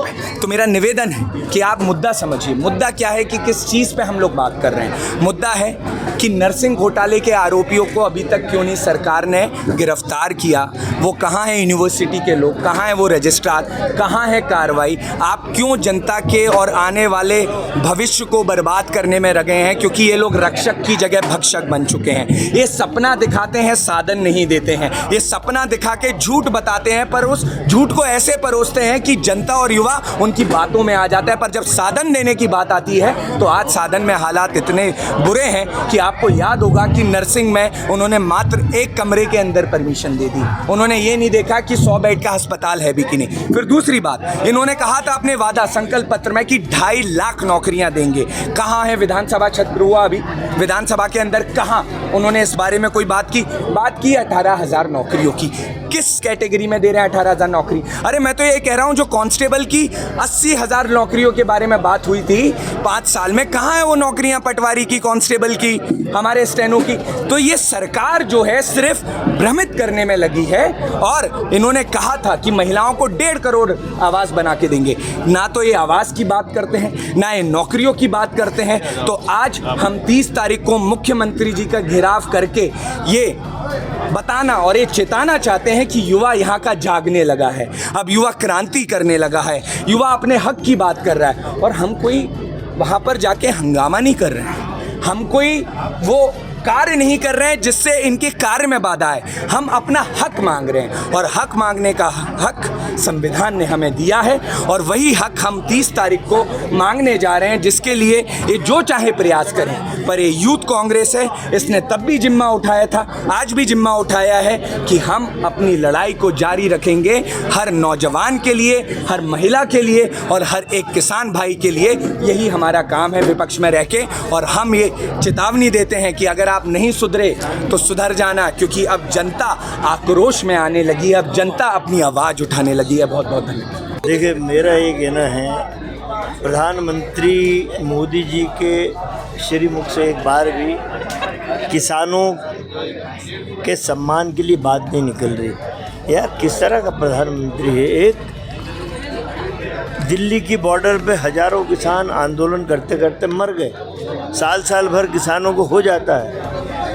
मतलब है। तो मेरा निवेदन है कि आप मुद्दा समझिए। मुद्दा क्या है कि किस चीज़ पे हम लोग बात कर रहे हैं। मुद्दा है कि नर्सिंग घोटाले के आरोपियों को अभी तक क्यों नहीं सरकार ने गिरफ्तार किया। वो कहाँ है यूनिवर्सिटी के लोग, कहाँ है वो रजिस्ट्रार, कहाँ है कार्रवाई। आप क्यों जनता के और आने वाले भविष्य को बर्बाद करने में लगे हैं, क्योंकि ये लोग रक्षक की जगह भक्षक बन चुके हैं। ये सपना दिखाते हैं, साधन नहीं देते हैं। ये सपना दिखा के झूठ बताते हैं, पर उस झूठ को ऐसे परोसते हैं कि जनता और युवा उनकी बातों में आ जाता है। पर जब साधन देने की बात आती है तो आज साधन में हालात इतने बुरे हैं कि आपको याद होगा कि नर्सिंग में उन्होंने मात्र एक कमरे के अंदर परमिशन दे दी। उन्होंने ये नहीं देखा कि 100 बेड का अस्पताल है भी कि नहीं। फिर दूसरी बात, इन्होंने कहा था अपने वादा संकल्प पत्र में कि 2.5 लाख नौकरियां देंगे। कहाँ है विधानसभा सत्र हुआ अभी? विधानसभा के अंदर कहाँ उन्होंने इस बारे में कोई बात की? 18,000 नौकरियों की। किस कैटेगरी में दे रहे हैं 18,000 नौकरी? अरे मैं तो ये कह रहा हूँ जो कांस्टेबल की 80,000 नौकरियों के बारे में बात हुई थी 5 साल में, कहाँ है वो नौकरियां पटवारी की, कांस्टेबल की, हमारे स्टेनो की? तो ये सरकार जो है सिर्फ भ्रमित करने में लगी है। और इन्होंने कहा था कि महिलाओं को 1.5 करोड़ आवास बना के देंगे। ना तो ये आवास की बात करते हैं, ना ये नौकरियों की बात करते हैं। तो आज हम 30 तारीख को मुख्यमंत्री जी का घेराव करके ये बताना और ये चेताना चाहते हैं कि युवा यहाँ का जागने लगा है। अब युवा क्रांति करने लगा है, युवा अपने हक की बात कर रहा है। और हम कोई वहाँ पर जाके हंगामा नहीं कर रहे हैं, हम कोई वो कार्य नहीं कर रहे हैं जिससे इनके कार्य में बाधा है। हम अपना हक मांग रहे हैं और हक मांगने का हक संविधान ने हमें दिया है और वही हक हम 30 तारीख को मांगने जा रहे हैं, जिसके लिए ये जो चाहे प्रयास करें। पर ये यूथ कांग्रेस है, इसने तब भी जिम्मा उठाया था, आज भी जिम्मा उठाया है कि हम अपनी लड़ाई को जारी रखेंगे। हर नौजवान के लिए, हर महिला के लिए और हर एक किसान भाई के लिए यही हमारा काम है विपक्ष में रह के। और हम ये चेतावनी देते हैं कि अगर आप नहीं सुधरे तो सुधर जाना, क्योंकि अब जनता आक्रोश में आने लगी है, अब जनता अपनी आवाज़ उठाने लगी है। बहुत बहुत धन्यवाद। देखिए, मेरा ये कहना है, प्रधानमंत्री मोदी जी के श्रीमुख से एक बार भी किसानों के सम्मान के लिए बात नहीं निकल रही। यार किस तरह का प्रधानमंत्री है? एक दिल्ली की बॉर्डर पे हजारों किसान आंदोलन करते करते मर गए, साल भर किसानों को हो जाता है।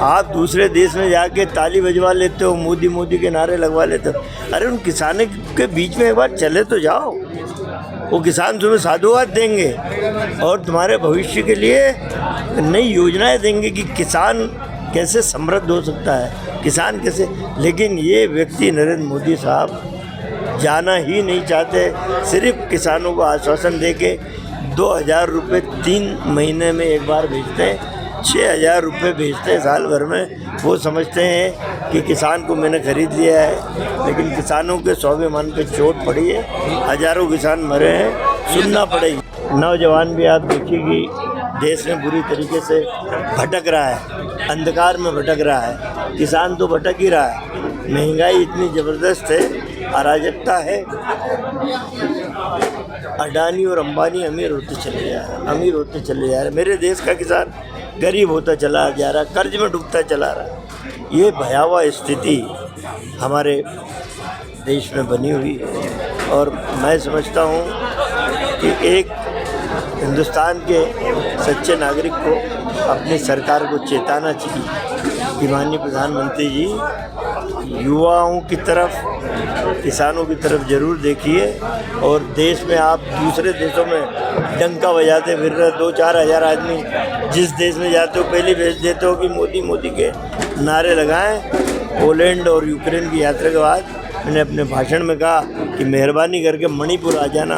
आप दूसरे देश में जाके ताली बजवा लेते हो, मोदी मोदी के नारे लगवा लेते हो। अरे उन किसानों के बीच में एक बार चले तो जाओ, वो किसान तुम्हें साधुवाद देंगे और तुम्हारे भविष्य के लिए नई योजनाएं देंगे कि किसान कैसे समृद्ध हो सकता है, किसान कैसे। लेकिन ये व्यक्ति नरेंद्र मोदी साहब जाना ही नहीं चाहते, सिर्फ किसानों को आश्वासन देके 2,000 रुपये 3 महीने में एक बार भेजते हैं, 6,000 रुपये भेजते हैं साल भर में। वो समझते हैं कि किसान को मैंने खरीद लिया है, लेकिन किसानों के स्वाभिमान पे चोट पड़ी है, हजारों किसान मरे हैं, सुनना पड़ेगी। नौजवान भी आप देखिए कि देश में बुरी तरीके से भटक रहा है, अंधकार में भटक रहा है, किसान तो भटक ही रहा है। महंगाई इतनी ज़बरदस्त है, अराजकता है, अडानी और अंबानी अमीर होते चले जा रहे, मेरे देश का किसान गरीब होता चला जा रहा, कर्ज में डूबता चला रहा। ये भयावह स्थिति हमारे देश में बनी हुई है और मैं समझता हूँ कि एक हिंदुस्तान के सच्चे नागरिक को अपनी सरकार को चेताना चाहिए कि माननीय प्रधानमंत्री जी युवाओं की तरफ, किसानों की तरफ ज़रूर देखिए। और देश में आप दूसरे देशों में डंका बजाते फिर रहे 2-4 हज़ार आदमी, जिस देश में जाते हो पहले भेज देते हो कि मोदी मोदी के नारे लगाएं। पोलैंड और यूक्रेन की यात्रा के बाद मैंने अपने भाषण में कहा कि मेहरबानी करके मणिपुर आ जाना,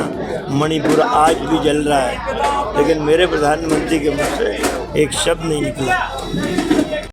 मणिपुर आज भी जल रहा है, लेकिन मेरे प्रधानमंत्री के मुँह से एक शब्द नहीं निकला।